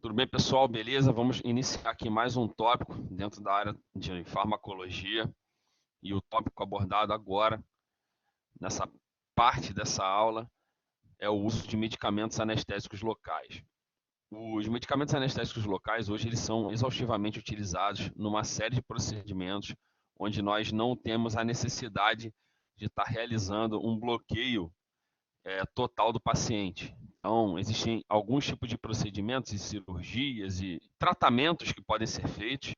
Tudo bem, pessoal? Beleza? Vamos iniciar aqui mais um tópico dentro da área de farmacologia. E o tópico abordado agora, nessa parte dessa aula, é o uso de medicamentos anestésicos locais. Os medicamentos anestésicos locais, hoje, eles são exaustivamente utilizados numa série de procedimentos onde nós não temos a necessidade de estar realizando um bloqueio total do paciente. Então, existem alguns tipos de procedimentos e cirurgias e tratamentos que podem ser feitos,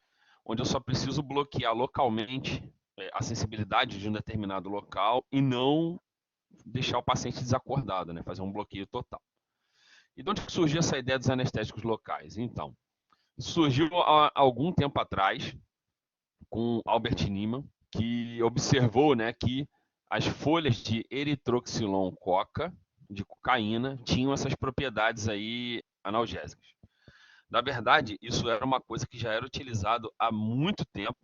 onde eu só preciso bloquear localmente a sensibilidade de um determinado local e não deixar o paciente desacordado, né? Fazer um bloqueio total. E de onde surgiu essa ideia dos anestésicos locais? Então, surgiu há algum tempo atrás com Albert Niemann, que observou, né, que as folhas de eritroxilon coca, de cocaína, tinham essas propriedades aí analgésicas. Na verdade, isso era uma coisa que já era utilizado há muito tempo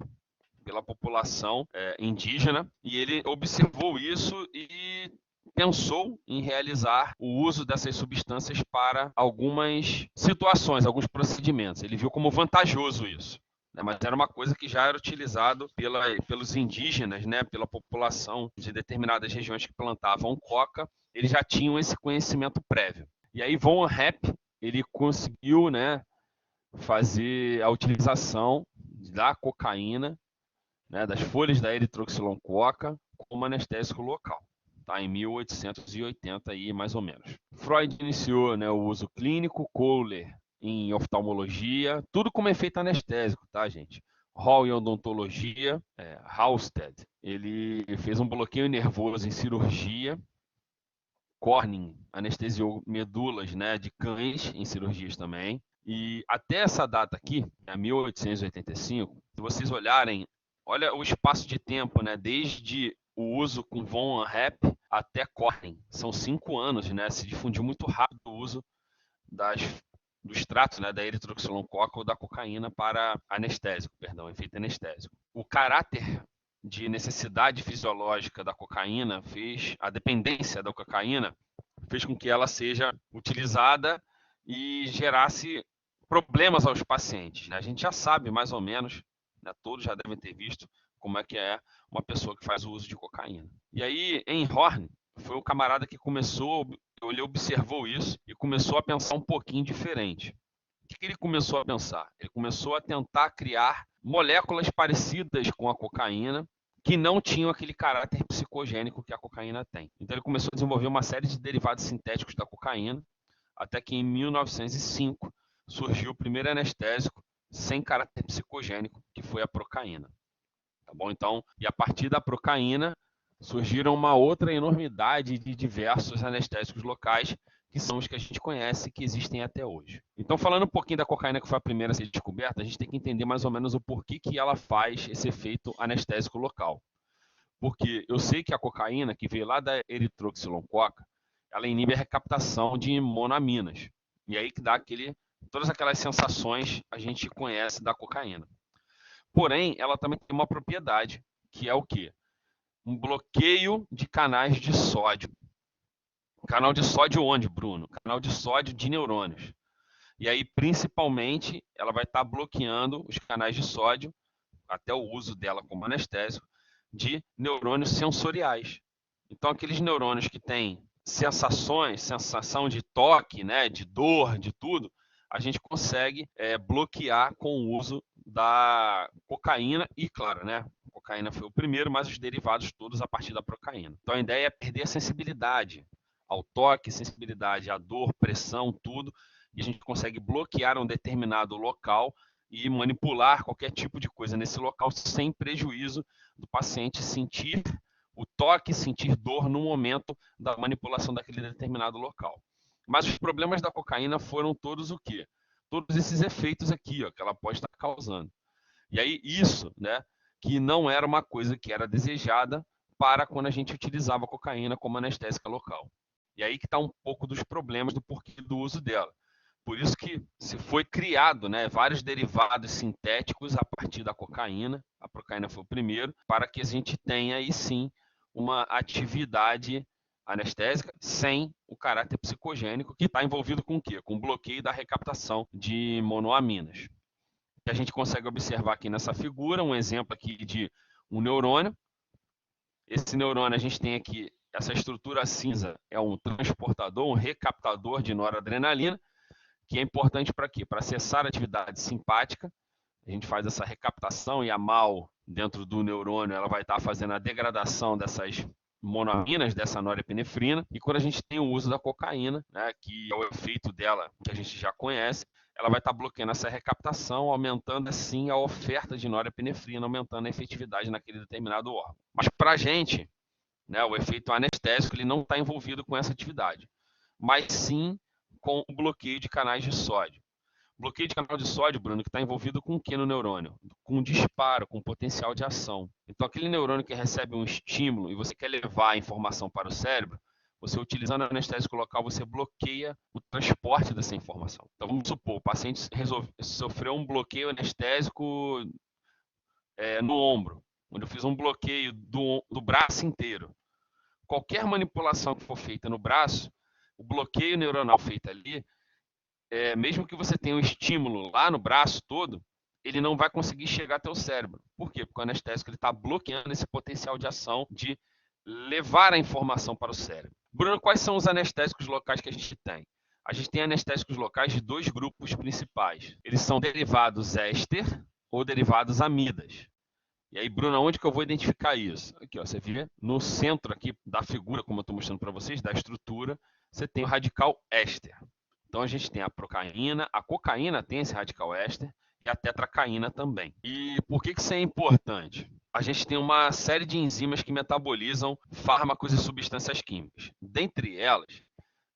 pela população indígena, e ele observou isso e pensou em realizar o uso dessas substâncias para algumas situações, alguns procedimentos. Ele viu como vantajoso isso. Mas era uma coisa que já era utilizado pelos indígenas, né, pela população de determinadas regiões que plantavam coca, eles já tinham esse conhecimento prévio. E aí Von Hepp, ele conseguiu, né, fazer a utilização da cocaína, né, das folhas da eritroxilon coca, como anestésico local, tá, em 1880 aí, mais ou menos. Freud iniciou, né, o uso clínico, Kohler em oftalmologia, tudo como efeito anestésico, tá, gente? Hall em odontologia, Halsted, ele fez um bloqueio nervoso em cirurgia, Corning anestesiou medulas, né, de cães em cirurgias também. E até essa data aqui, 1885, se vocês olharem, olha o espaço de tempo, né, desde o uso com Von Hepp até Corning. São 5 anos, né, se difundiu muito rápido o uso do extrato, né, da eritroxilon coca ou da cocaína para anestésico, perdão, efeito anestésico. O caráter de necessidade fisiológica da cocaína fez, a dependência da cocaína fez com que ela seja utilizada e gerasse problemas aos pacientes, né? A gente já sabe mais ou menos, né, todos já devem ter visto como é que é uma pessoa que faz o uso de cocaína. E aí, em Horn, foi o camarada que começou, ele observou isso e começou a pensar um pouquinho diferente. O que ele começou a pensar? Ele começou a tentar criar moléculas parecidas com a cocaína, que não tinham aquele caráter psicogênico que a cocaína tem. Então ele começou a desenvolver uma série de derivados sintéticos da cocaína, até que em 1905 surgiu o primeiro anestésico sem caráter psicogênico, que foi a procaína. Tá bom? Então, e a partir da procaína surgiram uma outra enormidade de diversos anestésicos locais, que são os que a gente conhece, que existem até hoje. Então, falando um pouquinho da cocaína, que foi a primeira a ser descoberta, a gente tem que entender mais ou menos o porquê que ela faz esse efeito anestésico local. Porque eu sei que a cocaína, que veio lá da eritroxilon coca, ela inibe a recaptação de monoaminas. E aí que dá todas aquelas sensações a gente conhece da cocaína. Porém, ela também tem uma propriedade, que é o quê? Um bloqueio de canais de sódio. Canal de sódio onde, Bruno? Canal de sódio de neurônios. E aí, principalmente, ela vai estar bloqueando os canais de sódio, até o uso dela como anestésico, de neurônios sensoriais. Então, aqueles neurônios que têm sensações, sensação de toque, né, de dor, de tudo, a gente consegue bloquear com o uso da cocaína e, claro, né, a cocaína foi o primeiro, mas os derivados todos a partir da procaína. Então, a ideia é perder a sensibilidade ao toque, sensibilidade à dor, pressão, tudo, e a gente consegue bloquear um determinado local e manipular qualquer tipo de coisa nesse local sem prejuízo do paciente sentir o toque, sentir dor no momento da manipulação daquele determinado local. Mas os problemas da cocaína foram todos o quê? Todos esses efeitos aqui, ó, que ela pode estar causando. E aí isso, né, que não era uma coisa que era desejada para quando a gente utilizava a cocaína como anestésica local. E aí que está um pouco dos problemas do porquê do uso dela. Por isso que se foi criado, né, vários derivados sintéticos a partir da cocaína, a procaína foi o primeiro, para que a gente tenha aí sim uma atividade anestésica sem o caráter psicogênico, que está envolvido com o quê? Com o bloqueio da recaptação de monoaminas. Que a gente consegue observar aqui nessa figura, um exemplo aqui de um neurônio. Esse neurônio, a gente tem aqui, essa estrutura cinza é um transportador, um recaptador de noradrenalina, que é importante para quê? Para acessar a atividade simpática. A gente faz essa recaptação e a MAO dentro do neurônio, ela vai estar fazendo a degradação dessas monoaminas, dessa norepinefrina. E quando a gente tem o uso da cocaína, né, que é o efeito dela que a gente já conhece, ela vai estar bloqueando essa recaptação, aumentando assim a oferta de norepinefrina, aumentando a efetividade naquele determinado órgão. Mas para a gente, né, o efeito anestésico ele não está envolvido com essa atividade, mas sim com o bloqueio de canais de sódio. Bloqueio de canal de sódio, Bruno, que está envolvido com o que no neurônio? Com disparo, com potencial de ação. Então, aquele neurônio que recebe um estímulo e você quer levar a informação para o cérebro, você utilizando o anestésico local, você bloqueia o transporte dessa informação. Então, vamos supor, o paciente sofreu um bloqueio anestésico no ombro, onde eu fiz um bloqueio do braço inteiro. Qualquer manipulação que for feita no braço, o bloqueio neuronal feito ali, mesmo que você tenha um estímulo lá no braço todo, ele não vai conseguir chegar até o cérebro. Por quê? Porque o anestésico está bloqueando esse potencial de ação de levar a informação para o cérebro. Bruno, quais são os anestésicos locais que a gente tem? A gente tem anestésicos locais de dois grupos principais. Eles são derivados éster ou derivados amidas. E aí, Bruno, onde que eu vou identificar isso? Aqui, ó, você vê no centro aqui da figura, como eu estou mostrando para vocês, da estrutura, você tem o radical éster. Então, a gente tem a procaína, a cocaína tem esse radical éster e a tetracaína também. E por que isso é importante? A gente tem uma série de enzimas que metabolizam fármacos e substâncias químicas. Dentre elas,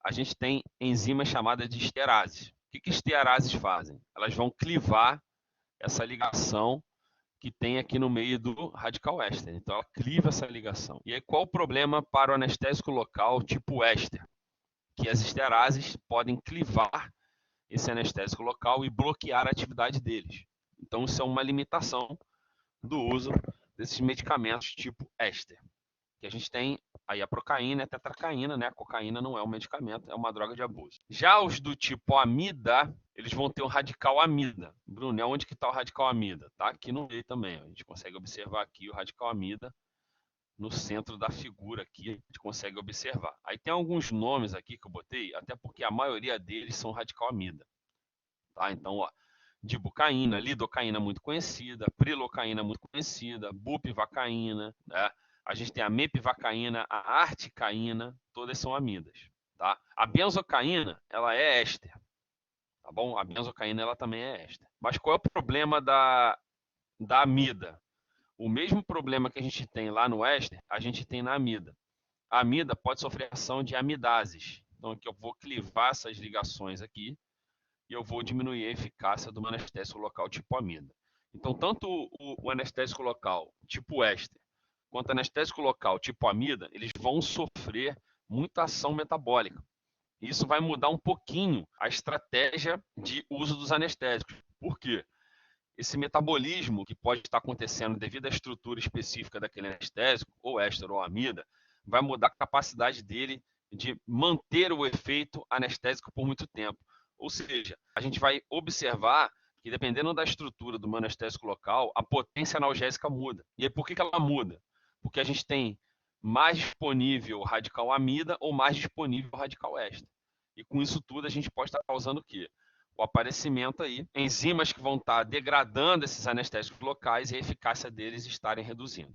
a gente tem enzimas chamadas de esterases. O que esterases fazem? Elas vão clivar essa ligação que tem aqui no meio do radical éster. Então, ela cliva essa ligação. E aí, qual o problema para o anestésico local tipo éster? Que as esterases podem clivar esse anestésico local e bloquear a atividade deles. Então, isso é uma limitação do uso desses medicamentos tipo éster. Que a gente tem aí a procaína e a tetracaína, né? A cocaína não é um medicamento, é uma droga de abuso. Já os do tipo amida, eles vão ter um radical amida. Bruno, onde que está o radical amida? Está aqui no meio também. A gente consegue observar aqui o radical amida no centro da figura aqui, a gente consegue observar. Aí tem alguns nomes aqui que eu botei, até porque a maioria deles são radical amida. Tá? Então, ó, dibucaína, lidocaína muito conhecida, prilocaína muito conhecida, bupivacaína, né? A gente tem a mepivacaína, a articaína, todas são amidas. Tá? A benzocaína, ela é éster. Tá bom? A benzocaína, ela também é éster. Mas qual é o problema da amida? O mesmo problema que a gente tem lá no éster, a gente tem na amida. A amida pode sofrer ação de amidases. Então, aqui eu vou clivar essas ligações aqui e eu vou diminuir a eficácia do anestésico local tipo amida. Então, tanto o anestésico local tipo éster, quanto o anestésico local tipo amida, eles vão sofrer muita ação metabólica. Isso vai mudar um pouquinho a estratégia de uso dos anestésicos. Por quê? Esse metabolismo que pode estar acontecendo devido à estrutura específica daquele anestésico, ou éster ou amida, vai mudar a capacidade dele de manter o efeito anestésico por muito tempo. Ou seja, a gente vai observar que dependendo da estrutura do anestésico local, a potência analgésica muda. E aí, por que ela muda? Porque a gente tem mais disponível radical amida ou mais disponível radical éster. E com isso tudo a gente pode estar causando o quê? O aparecimento aí, enzimas que vão estar degradando esses anestésicos locais e a eficácia deles estarem reduzindo.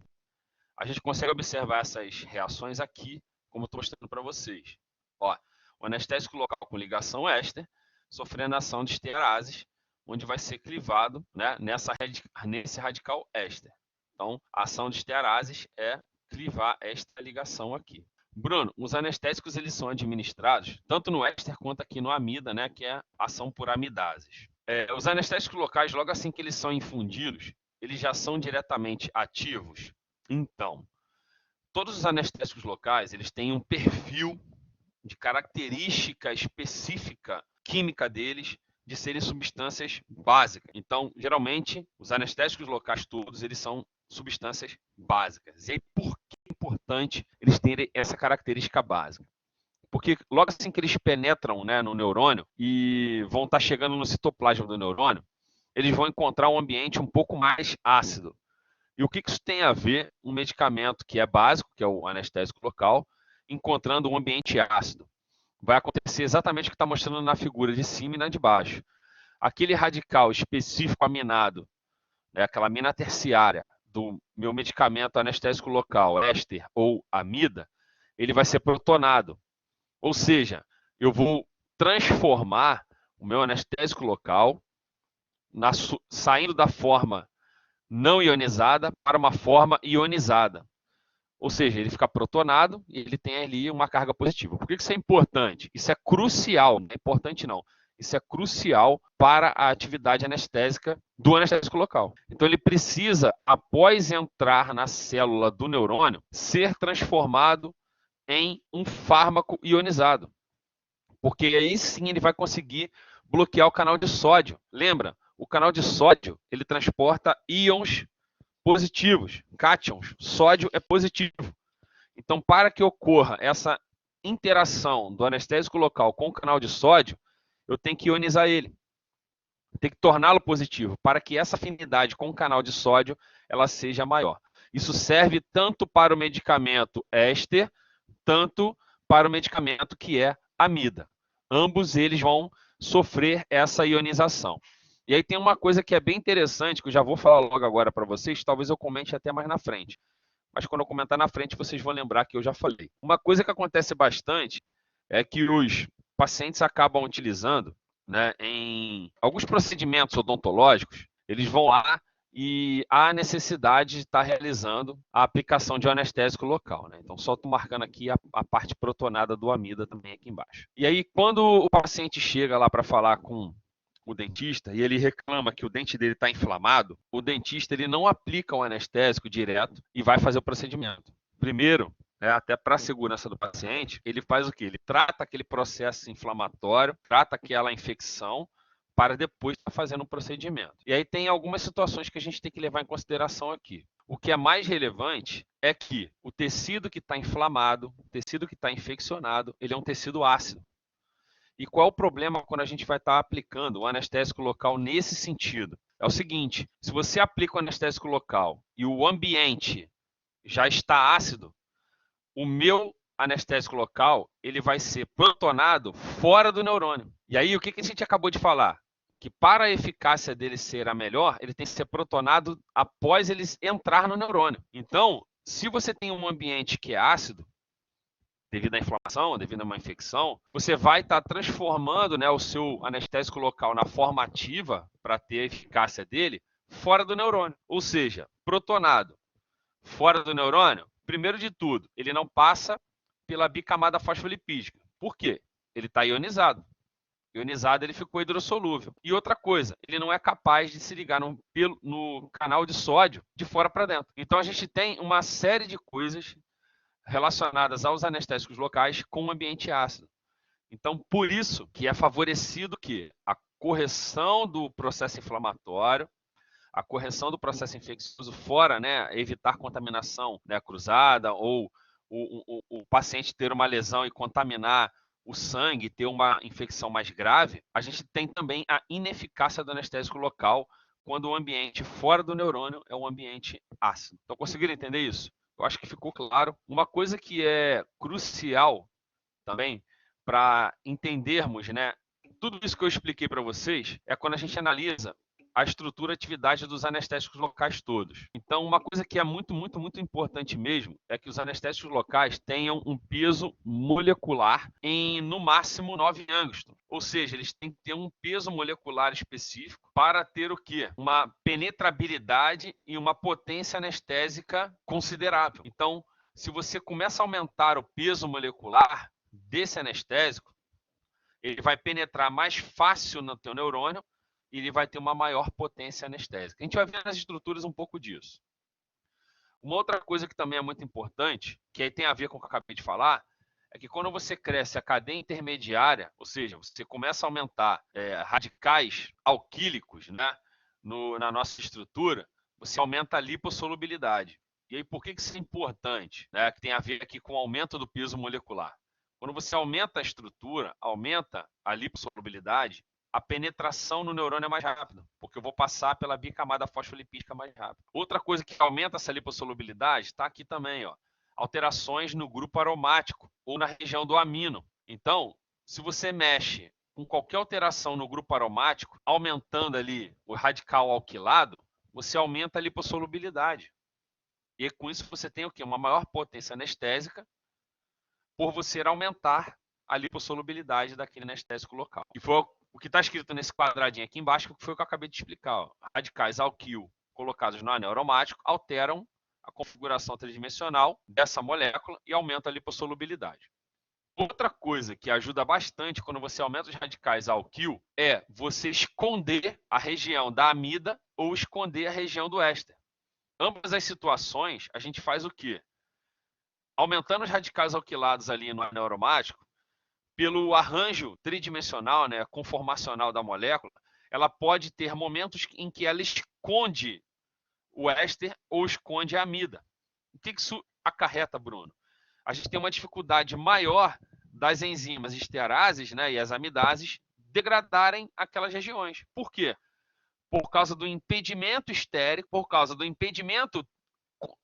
A gente consegue observar essas reações aqui, como estou mostrando para vocês. Ó, o anestésico local com ligação éster, sofrendo ação de esterases, onde vai ser clivado, né, nesse radical éster. Então, a ação de esterases é clivar esta ligação aqui. Bruno, os anestésicos eles são administrados tanto no éster quanto aqui no amida, né, que é ação por amidases. Os anestésicos locais, logo assim que eles são infundidos, eles já são diretamente ativos. Então, todos os anestésicos locais eles têm um perfil de característica específica química deles de serem substâncias básicas. Então, geralmente, os anestésicos locais todos eles são substâncias básicas. E aí, por que é importante eles terem essa característica básica. Porque logo assim que eles penetram, né, no neurônio e vão estar chegando no citoplasma do neurônio, eles vão encontrar um ambiente um pouco mais ácido. E o que isso tem a ver um medicamento que é básico, que é o anestésico local, encontrando um ambiente ácido? Vai acontecer exatamente o que está mostrando na figura de cima e na de baixo. Aquele radical específico aminado, né, aquela amina terciária do meu medicamento anestésico local, éster ou amida, ele vai ser protonado. Ou seja, eu vou transformar o meu anestésico local saindo da forma não ionizada para uma forma ionizada. Ou seja, ele fica protonado e ele tem ali uma carga positiva. Por que isso é importante? Isso é crucial, não é importante não. Isso é crucial para a atividade anestésica do anestésico local. Então ele precisa, após entrar na célula do neurônio, ser transformado em um fármaco ionizado. Porque aí sim ele vai conseguir bloquear o canal de sódio. Lembra? O canal de sódio, ele transporta íons positivos, cátions. Sódio é positivo. Então, para que ocorra essa interação do anestésico local com o canal de sódio, eu tenho que ionizar ele. Eu tenho que torná-lo positivo, para que essa afinidade com o canal de sódio ela seja maior. Isso serve tanto para o medicamento éster, tanto para o medicamento que é amida. Ambos eles vão sofrer essa ionização. E aí tem uma coisa que é bem interessante, que eu já vou falar logo agora para vocês, talvez eu comente até mais na frente. Mas quando eu comentar na frente, vocês vão lembrar que eu já falei. Uma coisa que acontece bastante é que os pacientes acabam utilizando, né, em alguns procedimentos odontológicos, eles vão lá e há necessidade de estar realizando a aplicação de um anestésico local, né? Então, só estou marcando aqui a parte protonada do amida também aqui embaixo. E aí, quando o paciente chega lá para falar com o dentista e ele reclama que o dente dele está inflamado, o dentista ele não aplica um anestésico direto e vai fazer o procedimento. Primeiro, até para a segurança do paciente, ele faz o quê? Ele trata aquele processo inflamatório, trata aquela infecção, para depois estar fazendo um procedimento. E aí tem algumas situações que a gente tem que levar em consideração aqui. O que é mais relevante é que o tecido que está inflamado, o tecido que está infeccionado, ele é um tecido ácido. E qual é o problema quando a gente vai estar aplicando o anestésico local nesse sentido? É o seguinte, se você aplica o anestésico local e o ambiente já está ácido, o meu anestésico local ele vai ser protonado fora do neurônio. E aí, o que a gente acabou de falar? Que para a eficácia dele ser a melhor, ele tem que ser protonado após ele entrar no neurônio. Então, se você tem um ambiente que é ácido, devido à inflamação, devido a uma infecção, você vai estar transformando, né, o seu anestésico local na forma ativa, para ter a eficácia dele, fora do neurônio. Ou seja, protonado fora do neurônio, primeiro de tudo, ele não passa pela bicamada fosfolipídica. Por quê? Ele está ionizado. Ionizado, ele ficou hidrossolúvel. E outra coisa, ele não é capaz de se ligar no canal de sódio de fora para dentro. Então, a gente tem uma série de coisas relacionadas aos anestésicos locais com o ambiente ácido. Então, por isso que é favorecido que a correção do processo inflamatório, a correção do processo infeccioso fora, né, evitar contaminação, né, cruzada, ou o paciente ter uma lesão e contaminar o sangue, ter uma infecção mais grave, a gente tem também a ineficácia do anestésico local quando o ambiente fora do neurônio é um ambiente ácido. Então, conseguiram entender isso? Eu acho que ficou claro. Uma coisa que é crucial também para entendermos, né, tudo isso que eu expliquei para vocês é quando a gente analisa a estrutura e atividade dos anestésicos locais todos. Então, uma coisa que é muito, muito, muito importante mesmo é que os anestésicos locais tenham um peso molecular em, no máximo, 9 angstroms. Ou seja, eles têm que ter um peso molecular específico para ter o quê? Uma penetrabilidade e uma potência anestésica considerável. Então, se você começa a aumentar o peso molecular desse anestésico, ele vai penetrar mais fácil no teu neurônio e ele vai ter uma maior potência anestésica. A gente vai ver nas estruturas um pouco disso. Uma outra coisa que também é muito importante, que aí tem a ver com o que eu acabei de falar, é que quando você cresce a cadeia intermediária, ou seja, você começa a aumentar radicais alquílicos, né, na nossa estrutura, você aumenta a lipossolubilidade. E aí, por que isso é importante? Né? Que tem a ver aqui com o aumento do peso molecular. Quando você aumenta a estrutura, aumenta a lipossolubilidade, a penetração no neurônio é mais rápida, porque eu vou passar pela bicamada fosfolipídica mais rápido. Outra coisa que aumenta essa lipossolubilidade está aqui também, ó, alterações no grupo aromático ou na região do amino. Então, se você mexe com qualquer alteração no grupo aromático, aumentando ali o radical alquilado, você aumenta a lipossolubilidade. E com isso você tem o quê? Uma maior potência anestésica por você aumentar a lipossolubilidade daquele anestésico local. E foi o que está escrito nesse quadradinho aqui embaixo, que foi o que eu acabei de explicar. Ó. Radicais alquil colocados no anel aromático alteram a configuração tridimensional dessa molécula e aumentam a lipossolubilidade. Outra coisa que ajuda bastante quando você aumenta os radicais alquil é você esconder a região da amida ou esconder a região do éster. Ambas as situações, a gente faz o quê? Aumentando os radicais alquilados ali no anel aromático, pelo arranjo tridimensional, né, conformacional da molécula, ela pode ter momentos em que ela esconde o éster ou esconde a amida. O que isso acarreta, Bruno? A gente tem uma dificuldade maior das enzimas esterases, né, e as amidases degradarem aquelas regiões. Por quê? Por causa do impedimento estérico, por causa do impedimento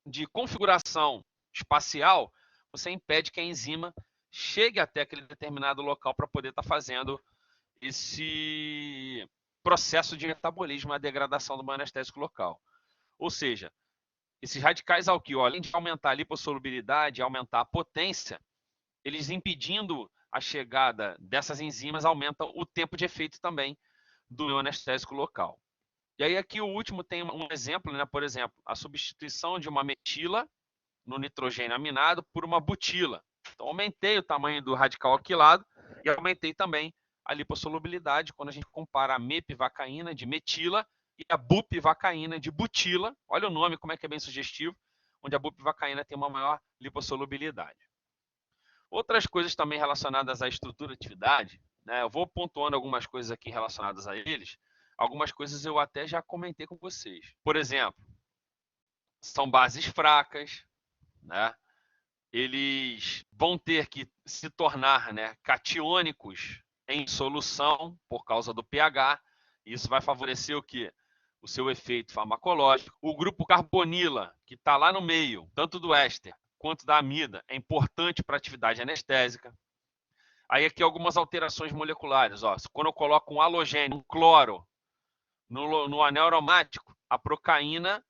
de configuração espacial, você impede que a enzima chegue até aquele determinado local para poder estar fazendo esse processo de metabolismo, a degradação do anestésico local. Ou seja, esses radicais alquil, além de aumentar a lipossolubilidade, aumentar a potência, eles impedindo a chegada dessas enzimas, aumentam o tempo de efeito também do anestésico local. E aí aqui o último tem um exemplo, né? Por exemplo, a substituição de uma metila no nitrogênio aminado por uma butila. Então aumentei o tamanho do radical alquilado e aumentei também a lipossolubilidade quando a gente compara a mepivacaína de metila e a bupivacaína de butila. Olha o nome, como é que é bem sugestivo, onde a bupivacaína tem uma maior lipossolubilidade. Outras coisas também relacionadas à estrutura e atividade, né? Eu vou pontuando algumas coisas aqui relacionadas a eles. Algumas coisas eu até já comentei com vocês. Por exemplo, são bases fracas, né? Eles vão ter que se tornar, né, catiônicos em solução por causa do pH. Isso vai favorecer o quê? O seu efeito farmacológico. O grupo carbonila, que está lá no meio, tanto do éster quanto da amida, é importante para a atividade anestésica. Aí aqui algumas alterações moleculares. Ó. Quando eu coloco um halogênio, um cloro, no anel aromático, a procaína,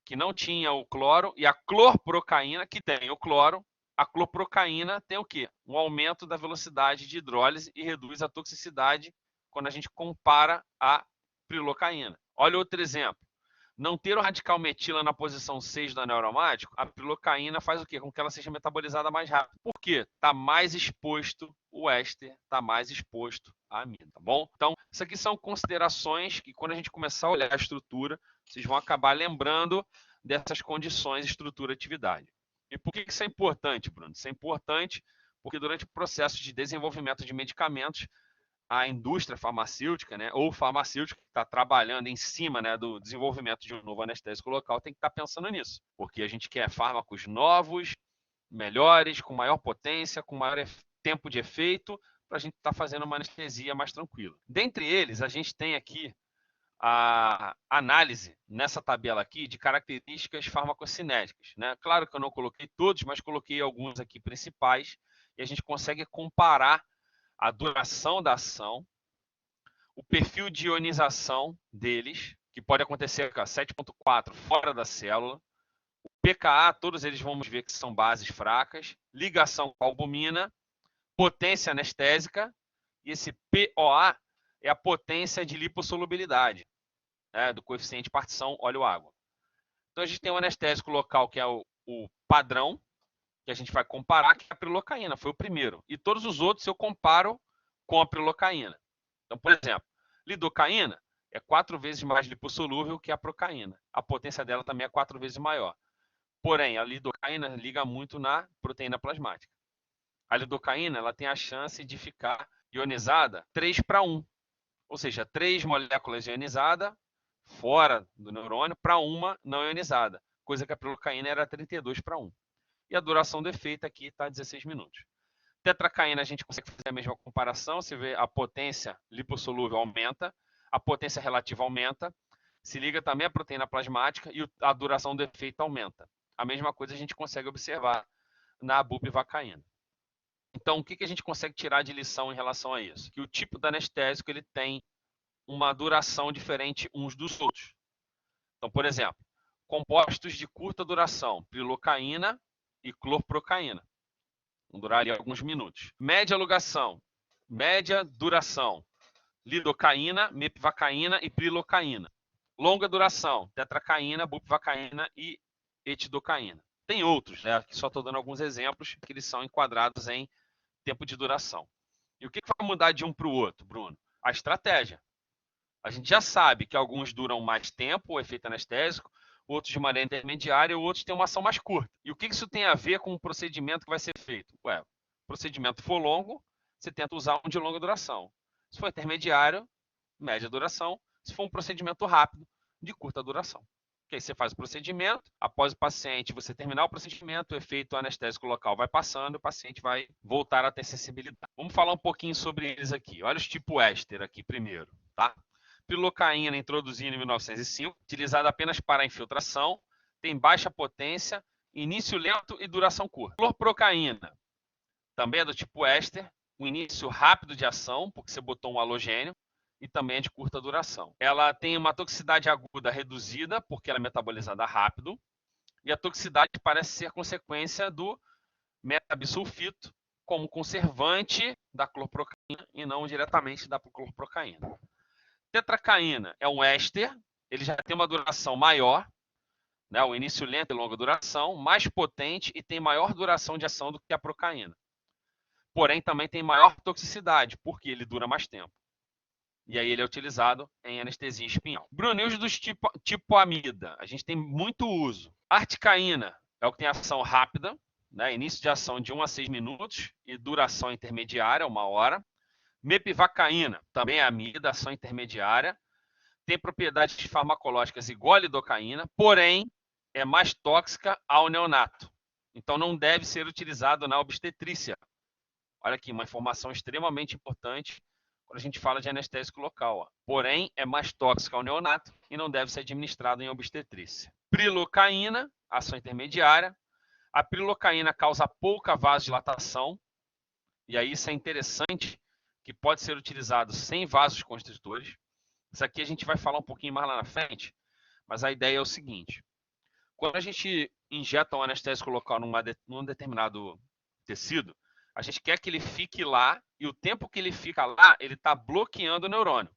que não tinha o cloro, e a clorprocaína, que tem o cloro, a clorprocaína tem o quê? Um aumento da velocidade de hidrólise e reduz a toxicidade quando a gente compara a prilocaína. Olha outro exemplo. Não ter o radical metila na posição 6 do anel aromático, a prilocaína faz o quê? Com que ela seja metabolizada mais rápido. Por quê? Está mais exposto o éster, está mais exposto a amida, tá bom? Então, isso aqui são considerações que quando a gente começar a olhar a estrutura, vocês vão acabar lembrando dessas condições estrutura e atividade. E por que isso é importante, Bruno? Isso é importante porque durante o processo de desenvolvimento de medicamentos, a indústria farmacêutica, né, ou farmacêutica que está trabalhando em cima, né, do desenvolvimento de um novo anestésico local tem que estar pensando nisso, porque a gente quer fármacos novos, melhores, com maior potência, com maior tempo de efeito, para a gente estar fazendo uma anestesia mais tranquila. Dentre eles, a gente tem aqui a análise nessa tabela aqui de características farmacocinéticas, né? Claro que eu não coloquei todos, mas coloquei alguns aqui principais e a gente consegue comparar a duração da ação, o perfil de ionização deles, que pode acontecer com a 7.4 fora da célula, o pKa, todos eles vamos ver que são bases fracas, ligação com a albumina, potência anestésica, e esse POA é a potência de lipossolubilidade, né, do coeficiente de partição óleo-água. Então a gente tem um anestésico local que é o padrão, que a gente vai comparar, que é a prilocaína, foi o primeiro. E todos os outros eu comparo com a prilocaína. Então, por exemplo, lidocaína é 4 vezes mais lipossolúvel que a procaína. A potência dela também é 4 vezes maior. Porém, a lidocaína liga muito na proteína plasmática. A lidocaína ela tem a chance de ficar ionizada 3:1. Ou seja, 3 moléculas ionizadas fora do neurônio para uma não ionizada. coisa que a prilocaína era 32:1. E a duração do efeito aqui está 16 minutos. Tetracaína a gente consegue fazer a mesma comparação, você vê a potência lipossolúvel aumenta, a potência relativa aumenta, se liga também a proteína plasmática e a duração do efeito aumenta. A mesma coisa a gente consegue observar na bupivacaína. Então, o que a gente consegue tirar de lição em relação a isso? Que o tipo de anestésico ele tem uma duração diferente uns dos outros. Então, por exemplo, compostos de curta duração, prilocaína e clorprocaína. Vão durar ali alguns minutos. Média duração, lidocaína, mepivacaína e prilocaína. Longa duração, tetracaína, bupivacaína e etidocaína. Tem outros, né? Aqui só estou dando alguns exemplos que eles são enquadrados em tempo de duração. E o que vai mudar de um para o outro, Bruno? A estratégia. A gente já sabe que alguns duram mais tempo, o efeito anestésico, outros de maneira intermediária, outros têm uma ação mais curta. E o que isso tem a ver com o procedimento que vai ser feito? Ué, o procedimento for longo, você tenta usar um de longa duração. Se for intermediário, média duração. Se for um procedimento rápido, de curta duração. Que aí você faz o procedimento, após o paciente, você terminar o procedimento, o efeito anestésico local vai passando, o paciente vai voltar a ter sensibilidade. Vamos falar um pouquinho sobre eles aqui. Olha os tipo éster aqui primeiro, tá? Prilocaína, introduzida em 1905, utilizada apenas para infiltração, tem baixa potência, início lento e duração curta. Clorprocaína, também é do tipo éster, um início rápido de ação, porque você botou um halogênio, e também é de curta duração. Ela tem uma toxicidade aguda reduzida, porque ela é metabolizada rápido, e a toxicidade parece ser consequência do metabisulfito como conservante da clorprocaína e não diretamente da clorprocaína. Tetracaína é um éster, ele já tem uma duração maior, né, o início lento e longa duração, mais potente e tem maior duração de ação do que a procaína. Porém, também tem maior toxicidade, porque ele dura mais tempo. E aí ele é utilizado em anestesia espinhal. Brunildes dos tipo amida, a gente tem muito uso. Articaína é o que tem ação rápida, né, início de ação de 1 a 6 minutos e duração intermediária, 1 hora. Mepivacaína, também é amida, ação intermediária, tem propriedades farmacológicas igual a lidocaína, porém é mais tóxica ao neonato. Então não deve ser utilizado na obstetrícia. Olha aqui, uma informação extremamente importante quando a gente fala de anestésico local. Ó. Porém, é mais tóxica ao neonato e não deve ser administrado em obstetrícia. Prilocaína, ação intermediária. A prilocaína causa pouca vasodilatação, e aí isso é interessante, que pode ser utilizado sem vasos constritores. Isso aqui a gente vai falar um pouquinho mais lá na frente, mas a ideia é o seguinte. Quando a gente injeta um anestésico local num determinado tecido, a gente quer que ele fique lá e o tempo que ele fica lá, ele está bloqueando o neurônio.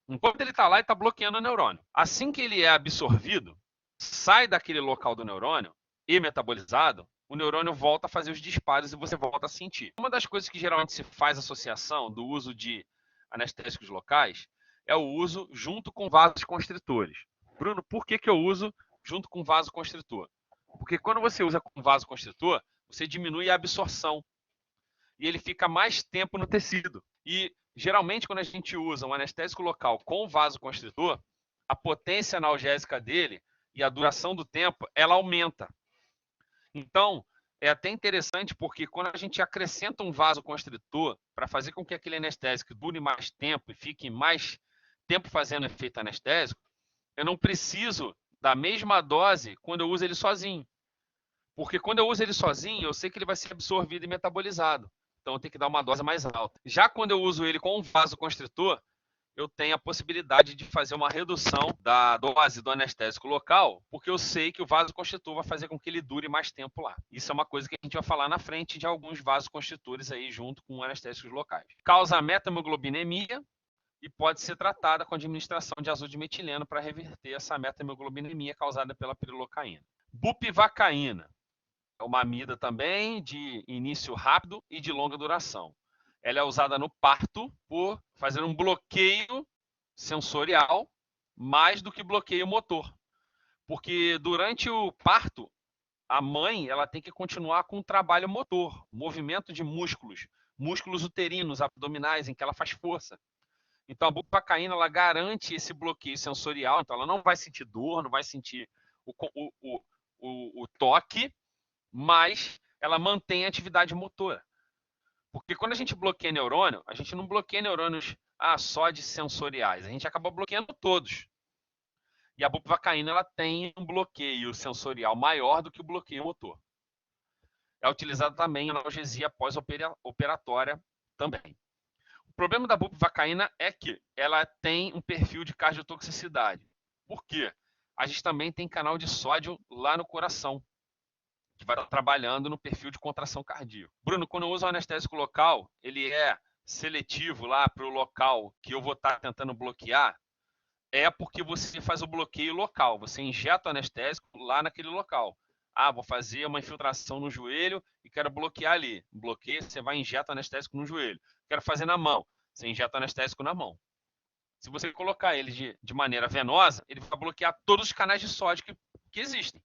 Enquanto ele está lá, ele está bloqueando o neurônio. Assim que ele é absorvido, sai daquele local do neurônio e metabolizado, o neurônio volta a fazer os disparos e você volta a sentir. Uma das coisas que geralmente se faz associação do uso de anestésicos locais é o uso junto com vasos constritores. Bruno, por que eu uso junto com vasoconstritor? Porque quando você usa com vasoconstritor, você diminui a absorção e ele fica mais tempo no tecido. E geralmente quando a gente usa um anestésico local com vasoconstritor, a potência analgésica dele e a duração do tempo, ela aumenta. Então, é até interessante porque quando a gente acrescenta um vasoconstritor para fazer com que aquele anestésico dure mais tempo e fique mais tempo fazendo efeito anestésico, eu não preciso da mesma dose quando eu uso ele sozinho. Porque quando eu uso ele sozinho, eu sei que ele vai ser absorvido e metabolizado. Então, eu tenho que dar uma dose mais alta. Já quando eu uso ele com um vasoconstritor, eu tenho a possibilidade de fazer uma redução da dose do anestésico local, porque eu sei que o vasoconstritor vai fazer com que ele dure mais tempo lá. Isso é uma coisa que a gente vai falar na frente de alguns vasoconstritores aí junto com anestésicos locais. Causa metamoglobinemia e pode ser tratada com administração de azul de metileno para reverter essa metamoglobinemia causada pela prilocaína. Bupivacaína é uma amida também de início rápido e de longa duração. Ela é usada no parto por fazer um bloqueio sensorial mais do que bloqueio motor. Porque durante o parto, a mãe ela tem que continuar com o trabalho motor, movimento de músculos, músculos uterinos, abdominais, em que ela faz força. Então, a bupivacaína ela garante esse bloqueio sensorial, então ela não vai sentir dor, não vai sentir o toque, mas ela mantém a atividade motora. Porque quando a gente bloqueia neurônio, a gente não bloqueia neurônios só de sensoriais, a gente acaba bloqueando todos. E a bupivacaína ela tem um bloqueio sensorial maior do que o bloqueio motor. É utilizada também em analgesia pós-operatória também. O problema da bupivacaína é que ela tem um perfil de cardiotoxicidade. Por quê? A gente também tem canal de sódio lá no coração, que vai estar trabalhando no perfil de contração cardíaca. Bruno, quando eu uso o anestésico local, ele é seletivo lá para o local que eu vou estar tentando bloquear? É porque você faz o bloqueio local, você injeta o anestésico lá naquele local. Vou fazer uma infiltração no joelho e quero bloquear ali. Bloqueia, você vai e injeta o anestésico no joelho. Quero fazer na mão, você injeta o anestésico na mão. Se você colocar ele de maneira venosa, ele vai bloquear todos os canais de sódio que existem.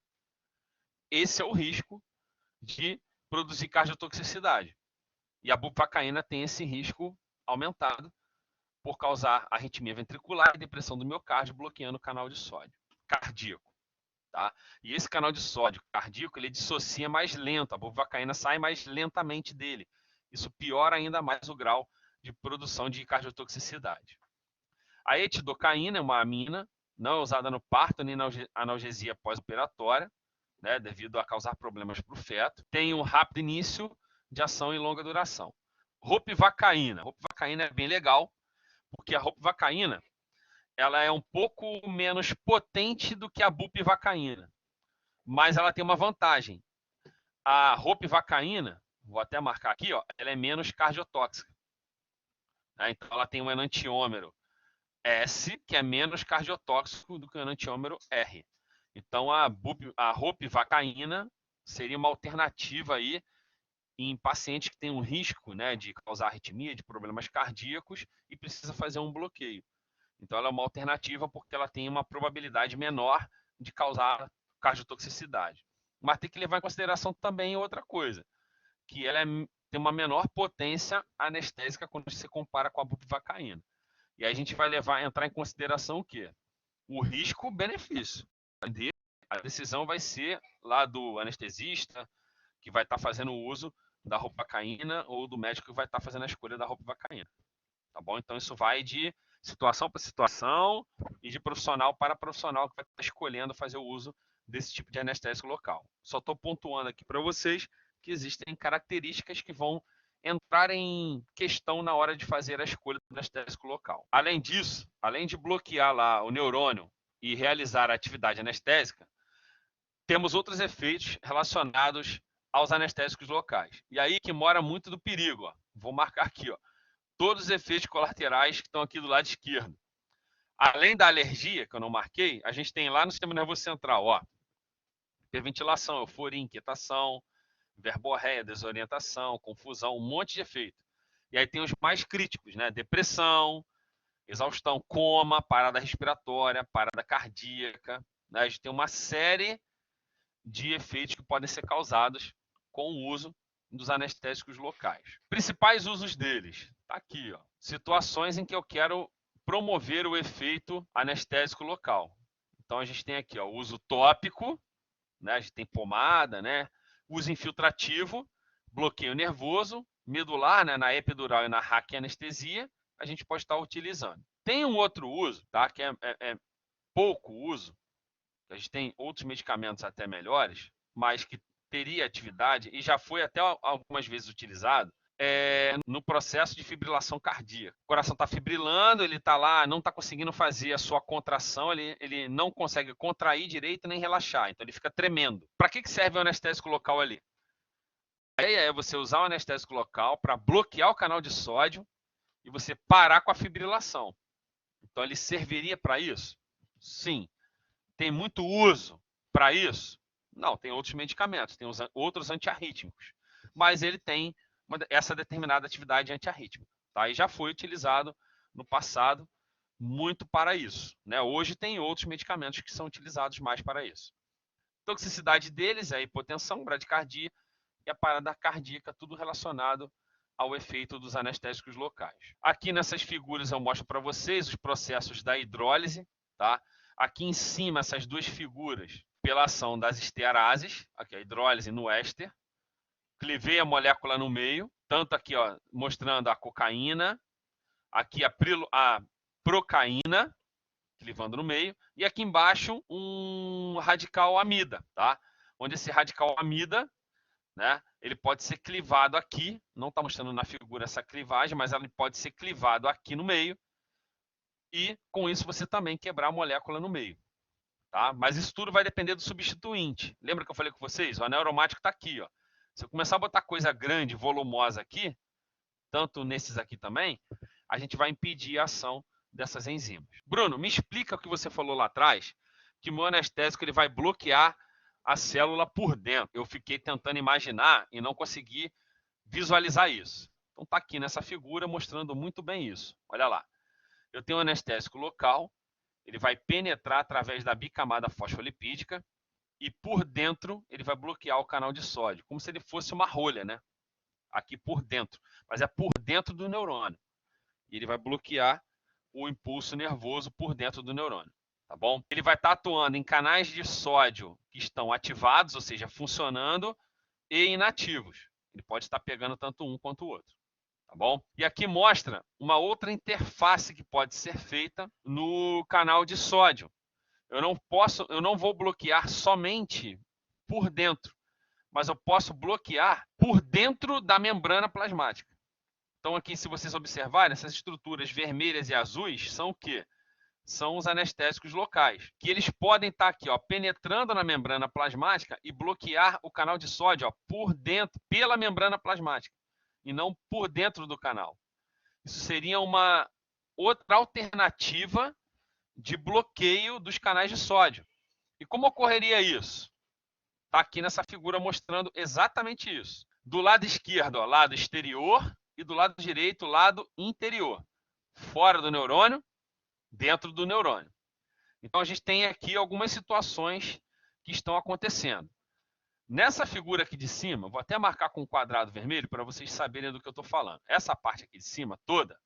Esse é o risco de produzir cardiotoxicidade. E a bupivacaína tem esse risco aumentado por causar arritmia ventricular e depressão do miocárdio, bloqueando o canal de sódio cardíaco. Tá? E esse canal de sódio cardíaco, ele dissocia mais lento, a bupivacaína sai mais lentamente dele. Isso piora ainda mais o grau de produção de cardiotoxicidade. A etidocaína é uma amina, não é usada no parto nem na analgesia pós-operatória, né, devido a causar problemas para o feto. Tem um rápido início de ação e longa duração. Ropivacaína. Ropivacaína é bem legal, porque a ropivacaína ela é um pouco menos potente do que a bupivacaína, mas ela tem uma vantagem. A ropivacaína, vou até marcar aqui, ela é menos cardiotóxica. Né? Então ela tem um enantiômero S, que é menos cardiotóxico do que o enantiômero R. Então a ropivacaína seria uma alternativa aí em pacientes que têm um risco, né, de causar arritmia, de problemas cardíacos e precisa fazer um bloqueio. Então, ela é uma alternativa porque ela tem uma probabilidade menor de causar cardiotoxicidade. Mas tem que levar em consideração também outra coisa, que ela tem uma menor potência anestésica quando se compara com a bupivacaína. E aí a gente vai entrar em consideração o quê? O risco-benefício. A decisão vai ser lá do anestesista, que vai estar fazendo o uso da ropivacaína, ou do médico que vai estar fazendo a escolha da ropivacaína. Tá bom? Então, isso vai de situação para situação e de profissional para profissional que vai estar escolhendo fazer o uso desse tipo de anestésico local. Só estou pontuando aqui para vocês que existem características que vão entrar em questão na hora de fazer a escolha do anestésico local. Além disso, além de bloquear lá o neurônio e realizar a atividade anestésica, temos outros efeitos relacionados aos anestésicos locais. E aí que mora muito do perigo. Vou marcar aqui, todos os efeitos colaterais que estão aqui do lado esquerdo. Além da alergia, que eu não marquei, a gente tem lá no sistema nervoso central, hiperventilação, euforia, inquietação, verborreia, desorientação, confusão, um monte de efeito. E aí tem os mais críticos, né? Depressão, exaustão, coma, parada respiratória, parada cardíaca. Né? A gente tem uma série de efeitos que podem ser causados com o uso dos anestésicos locais. Principais usos deles, tá aqui, situações em que eu quero promover o efeito anestésico local. Então a gente tem aqui, o uso tópico, né? A gente tem pomada, né? Uso infiltrativo, bloqueio nervoso, medular, né? Na epidural e na raquianestesia, a gente pode estar utilizando. Tem um outro uso, tá? Que é pouco uso. A gente tem outros medicamentos até melhores, mas que teria atividade e já foi até algumas vezes utilizado no processo de fibrilação cardíaca. O coração está fibrilando, ele está lá, não está conseguindo fazer a sua contração, ele não consegue contrair direito nem relaxar, então ele fica tremendo. Para que serve o anestésico local ali? A ideia é você usar o anestésico local para bloquear o canal de sódio e você parar com a fibrilação. Então ele serviria para isso? Sim. Tem muito uso para isso? Não, tem outros medicamentos, tem outros antiarrítmicos, mas ele tem essa determinada atividade antiarrítmica. Tá? E já foi utilizado no passado muito para isso. Né? Hoje tem outros medicamentos que são utilizados mais para isso. Toxicidade deles é a hipotensão, bradicardia e a parada cardíaca, tudo relacionado ao efeito dos anestésicos locais. Aqui nessas figuras eu mostro para vocês os processos da hidrólise, tá? Aqui em cima, essas duas figuras, pela ação das esterases, aqui a hidrólise no éster, clivei a molécula no meio, tanto aqui ó, mostrando a cocaína, aqui a procaína, clivando no meio, e aqui embaixo um radical amida, tá? Onde esse radical amida, né, ele pode ser clivado aqui, não está mostrando na figura essa clivagem, mas ele pode ser clivado aqui no meio, e com isso você também quebrar a molécula no meio. Tá? Mas isso tudo vai depender do substituinte. Lembra que eu falei com vocês? O anel aromático está aqui. Ó. Se eu começar a botar coisa grande, volumosa aqui, tanto nesses aqui também, a gente vai impedir a ação dessas enzimas. Bruno, me explica o que você falou lá atrás, que o meu anestésico ele vai bloquear a célula por dentro. Eu fiquei tentando imaginar e não consegui visualizar isso. Então está aqui nessa figura mostrando muito bem isso. Olha lá. Eu tenho um anestésico local, ele vai penetrar através da bicamada fosfolipídica e por dentro ele vai bloquear o canal de sódio, como se ele fosse uma rolha, né? Aqui por dentro, mas é por dentro do neurônio. E ele vai bloquear o impulso nervoso por dentro do neurônio, tá bom? Ele vai estar atuando em canais de sódio que estão ativados, ou seja, funcionando, e inativos. Ele pode estar pegando tanto um quanto o outro. Tá bom? E aqui mostra uma outra interface que pode ser feita no canal de sódio. Eu não vou bloquear somente por dentro, mas eu posso bloquear por dentro da membrana plasmática. Então aqui, se vocês observarem, essas estruturas vermelhas e azuis são o quê? São os anestésicos locais, que eles podem estar aqui, ó, penetrando na membrana plasmática e bloquear o canal de sódio, ó, por dentro, pela membrana plasmática, e não por dentro do canal. Isso seria uma outra alternativa de bloqueio dos canais de sódio. E como ocorreria isso? Está aqui nessa figura mostrando exatamente isso. Do lado esquerdo, ó, lado exterior, e do lado direito, lado interior. Fora do neurônio, dentro do neurônio. Então, a gente tem aqui algumas situações que estão acontecendo. Nessa figura aqui de cima, vou até marcar com um quadrado vermelho para vocês saberem do que eu estou falando. Essa parte aqui de cima toda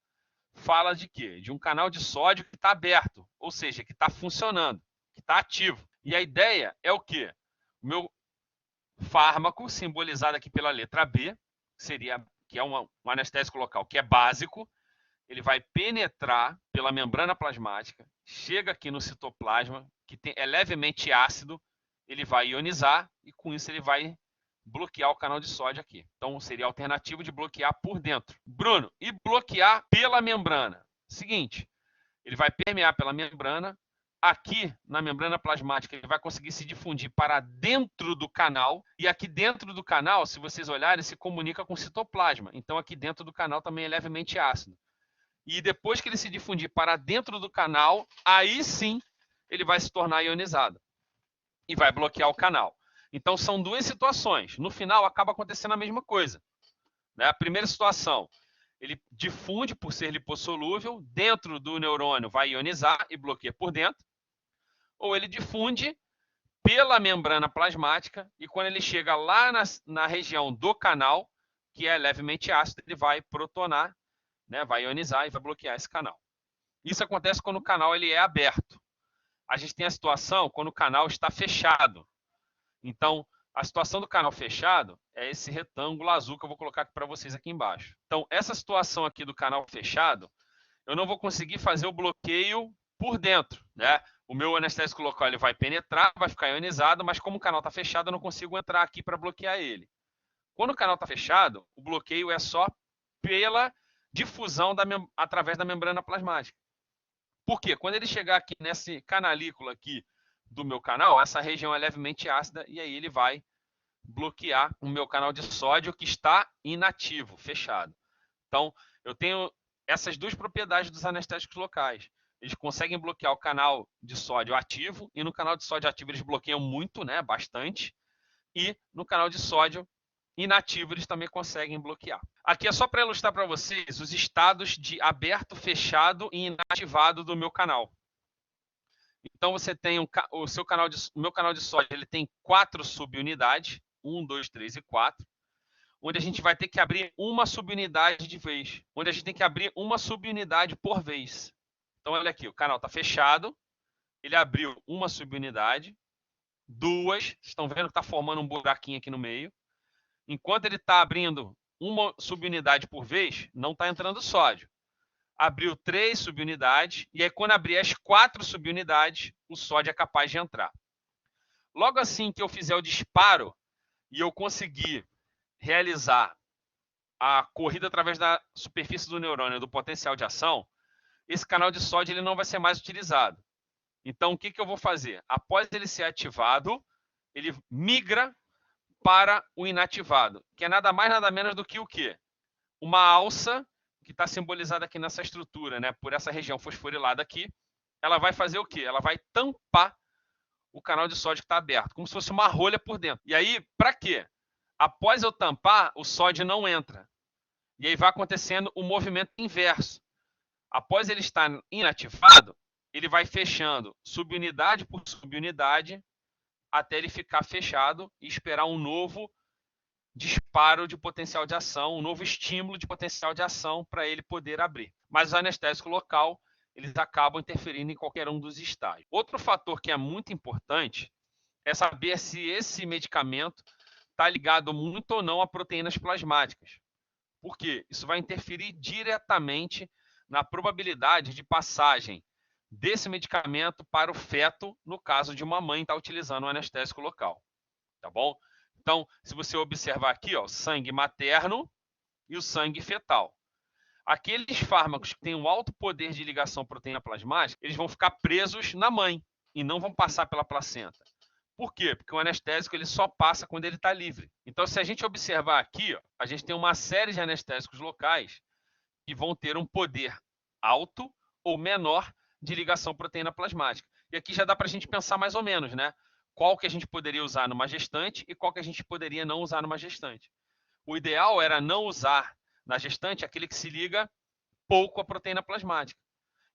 fala de quê? De um canal de sódio que está aberto, ou seja, que está funcionando, que está ativo. E a ideia é o quê? O meu fármaco, simbolizado aqui pela letra B, que é um anestésico local, que é básico, ele vai penetrar pela membrana plasmática, chega aqui no citoplasma, que é levemente ácido, ele vai ionizar e com isso ele vai bloquear o canal de sódio aqui. Então seria a alternativa de bloquear por dentro. Bruno, e bloquear pela membrana? Seguinte, ele vai permear pela membrana, aqui na membrana plasmática ele vai conseguir se difundir para dentro do canal, e aqui dentro do canal, se vocês olharem, se comunica com o citoplasma. Então aqui dentro do canal também é levemente ácido. E depois que ele se difundir para dentro do canal, aí sim ele vai se tornar ionizado e vai bloquear o canal. Então são duas situações. No final acaba acontecendo a mesma coisa. Né? A primeira situação, ele difunde por ser lipossolúvel, dentro do neurônio vai ionizar e bloqueia por dentro. Ou ele difunde pela membrana plasmática e quando ele chega lá na região do canal, que é levemente ácido, ele vai protonar, né, vai ionizar e vai bloquear esse canal. Isso acontece quando o canal ele é aberto. A gente tem a situação quando o canal está fechado. Então, a situação do canal fechado é esse retângulo azul que eu vou colocar para vocês aqui embaixo. Então, essa situação aqui do canal fechado, eu não vou conseguir fazer o bloqueio por dentro, né? O meu anestésico local ele vai penetrar, vai ficar ionizado, mas como o canal está fechado, eu não consigo entrar aqui para bloquear ele. Quando o canal está fechado, o bloqueio é só pela difusão através da membrana plasmática. Por quê? Quando ele chegar aqui nesse canalículo aqui do meu canal, essa região é levemente ácida e aí ele vai bloquear o meu canal de sódio que está inativo, fechado. Então, eu tenho essas duas propriedades dos anestésicos locais. Eles conseguem bloquear o canal de sódio ativo e no canal de sódio ativo eles bloqueiam muito, né, bastante. E no canal de sódio inativo eles também conseguem bloquear. Aqui é só para ilustrar para vocês os estados de aberto, fechado e inativado do meu canal. Então você tem o meu canal de sódio, ele tem 4 subunidades, 1, 2, 3 e 4, onde a gente vai ter que abrir uma subunidade de vez, onde a gente tem que abrir uma subunidade por vez. Então olha aqui, o canal está fechado, ele abriu uma subunidade, duas. Vocês estão vendo que está formando um buraquinho aqui no meio. Enquanto ele está abrindo uma subunidade por vez, não está entrando sódio. Abriu 3 subunidades, e aí quando abrir as 4 subunidades, o sódio é capaz de entrar. Logo assim que eu fizer o disparo e eu conseguir realizar a corrida através da superfície do neurônio do potencial de ação, esse canal de sódio ele não vai ser mais utilizado. Então, o que eu vou fazer? Após ele ser ativado, ele migra para o inativado, que é nada mais, nada menos do que o quê? Uma alça, que está simbolizada aqui nessa estrutura, né? Por essa região fosforilada aqui, ela vai fazer o quê? Ela vai tampar o canal de sódio que está aberto, como se fosse uma rolha por dentro. E aí, para quê? Após eu tampar, o sódio não entra. E aí vai acontecendo o movimento inverso. Após ele estar inativado, ele vai fechando subunidade por subunidade até ele ficar fechado e esperar um novo disparo de potencial de ação, um novo estímulo de potencial de ação para ele poder abrir. Mas o anestésico local, eles acabam interferindo em qualquer um dos estágios. Outro fator que é muito importante é saber se esse medicamento está ligado muito ou não a proteínas plasmáticas. Por quê? Isso vai interferir diretamente na probabilidade de passagem desse medicamento para o feto, no caso de uma mãe estar utilizando o anestésico local. Tá bom? Então, se você observar aqui, ó, sangue materno e o sangue fetal. Aqueles fármacos que têm um alto poder de ligação proteína plasmática, eles vão ficar presos na mãe e não vão passar pela placenta. Por quê? Porque o anestésico ele só passa quando ele está livre. Então, se a gente observar aqui, ó, a gente tem uma série de anestésicos locais que vão ter um poder alto ou menor de ligação proteína plasmática. E aqui já dá para a gente pensar mais ou menos, né? Qual que a gente poderia usar numa gestante e qual que a gente poderia não usar numa gestante. O ideal era não usar na gestante aquele que se liga pouco à proteína plasmática.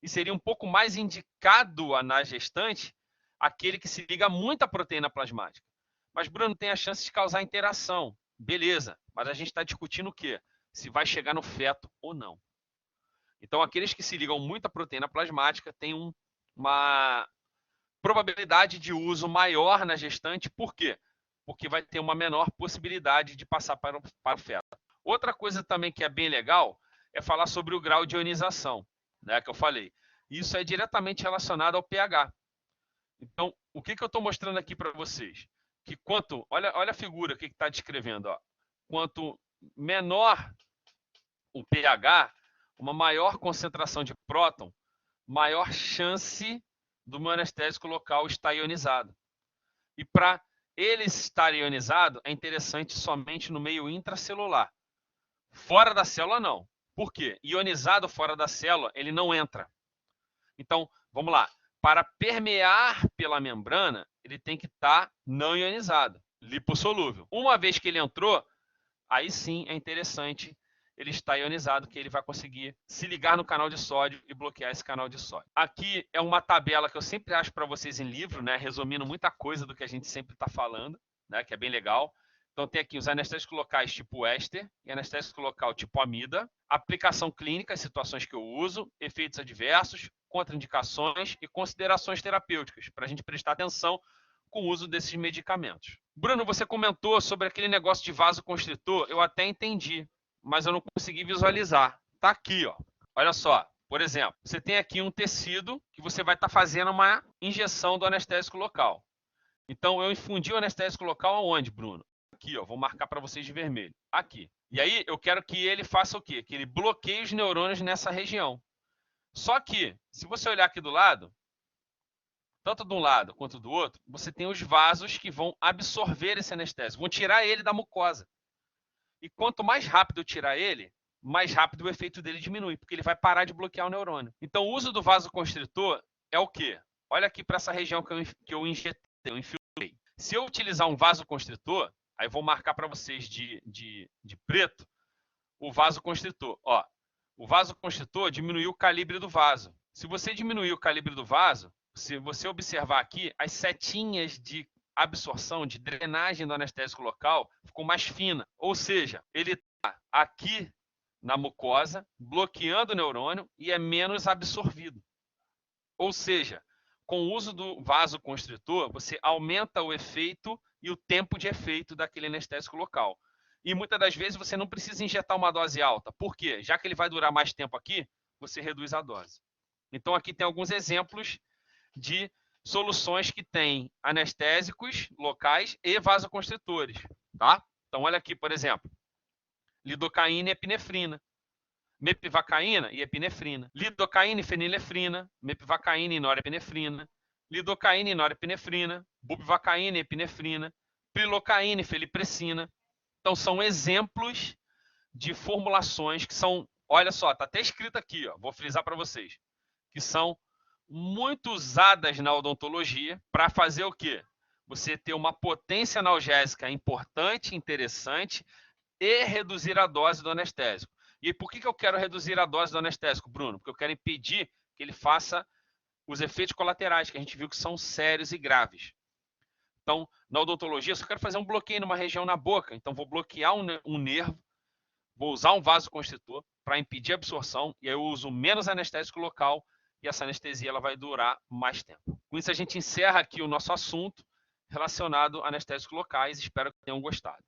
E seria um pouco mais indicado na gestante aquele que se liga muito à proteína plasmática. Mas, Bruno, tem a chance de causar interação. Beleza, mas a gente está discutindo o quê? Se vai chegar no feto ou não. Então, aqueles que se ligam muito à proteína plasmática têm uma probabilidade de uso maior na gestante. Por quê? Porque vai ter uma menor possibilidade de passar para o feto. Outra coisa também que é bem legal é falar sobre o grau de ionização, né, que eu falei. Isso é diretamente relacionado ao pH. Então, o que eu estou mostrando aqui para vocês? Que olha a figura que está descrevendo, ó. Quanto menor o pH, uma maior concentração de próton, maior chance do meu anestésico local estar ionizado. E para ele estar ionizado, é interessante somente no meio intracelular. Fora da célula, não. Por quê? Ionizado fora da célula, ele não entra. Então, vamos lá. Para permear pela membrana, ele tem que estar não ionizado, lipossolúvel. Uma vez que ele entrou, aí sim é interessante ele estar ionizado, que ele vai conseguir se ligar no canal de sódio e bloquear esse canal de sódio. Aqui é uma tabela que eu sempre acho para vocês em livro, né, resumindo muita coisa do que a gente sempre está falando, né, que é bem legal. Então tem aqui os anestésicos locais tipo éster e anestésico local tipo amida, aplicação clínica, situações que eu uso, efeitos adversos, contraindicações e considerações terapêuticas, para a gente prestar atenção com o uso desses medicamentos. Bruno, você comentou sobre aquele negócio de vasoconstritor, eu até entendi, mas eu não consegui visualizar. Tá aqui, ó. Olha só, por exemplo, você tem aqui um tecido que você vai estar fazendo uma injeção do anestésico local. Então, eu infundi o anestésico local aonde, Bruno? Aqui, ó, vou marcar para vocês de vermelho. Aqui. E aí, eu quero que ele faça o quê? Que ele bloqueie os neurônios nessa região. Só que, se você olhar aqui do lado, tanto de um lado quanto do outro, você tem os vasos que vão absorver esse anestésico, vão tirar ele da mucosa. E quanto mais rápido eu tirar ele, mais rápido o efeito dele diminui, porque ele vai parar de bloquear o neurônio. Então, o uso do vasoconstritor é o quê? Olha aqui para essa região que eu injetei, eu infiltrei. Se eu utilizar um vasoconstritor, aí eu vou marcar para vocês de preto o vasoconstritor. Ó, o vasoconstritor diminuiu o calibre do vaso. Se você diminuir o calibre do vaso, se você observar aqui, as setinhas de absorção, de drenagem do anestésico local ficou mais fina. Ou seja, ele está aqui na mucosa, bloqueando o neurônio e é menos absorvido. Ou seja, com o uso do vasoconstritor, você aumenta o efeito e o tempo de efeito daquele anestésico local. E muitas das vezes você não precisa injetar uma dose alta. Por quê? Já que ele vai durar mais tempo aqui, você reduz a dose. Então, aqui tem alguns exemplos de soluções que têm anestésicos locais e vasoconstritores, tá? Então, olha aqui, por exemplo, lidocaína e epinefrina, mepivacaína e epinefrina, lidocaína e fenilefrina, mepivacaína e norepinefrina, lidocaína e norepinefrina, bupivacaína e epinefrina, prilocaína e felipressina. Então, são exemplos de formulações que são, olha só, está até escrito aqui, ó, vou frisar para vocês, que são muito usadas na odontologia para fazer o quê? Você ter uma potência analgésica importante, interessante e reduzir a dose do anestésico. E por que eu quero reduzir a dose do anestésico, Bruno? Porque eu quero impedir que ele faça os efeitos colaterais, que a gente viu que são sérios e graves. Então, na odontologia, se eu quero fazer um bloqueio numa região na boca, então vou bloquear um nervo, vou usar um vasoconstritor para impedir a absorção, e aí eu uso menos anestésico local, e essa anestesia ela vai durar mais tempo. Com isso, a gente encerra aqui o nosso assunto relacionado a anestésicos locais. Espero que tenham gostado.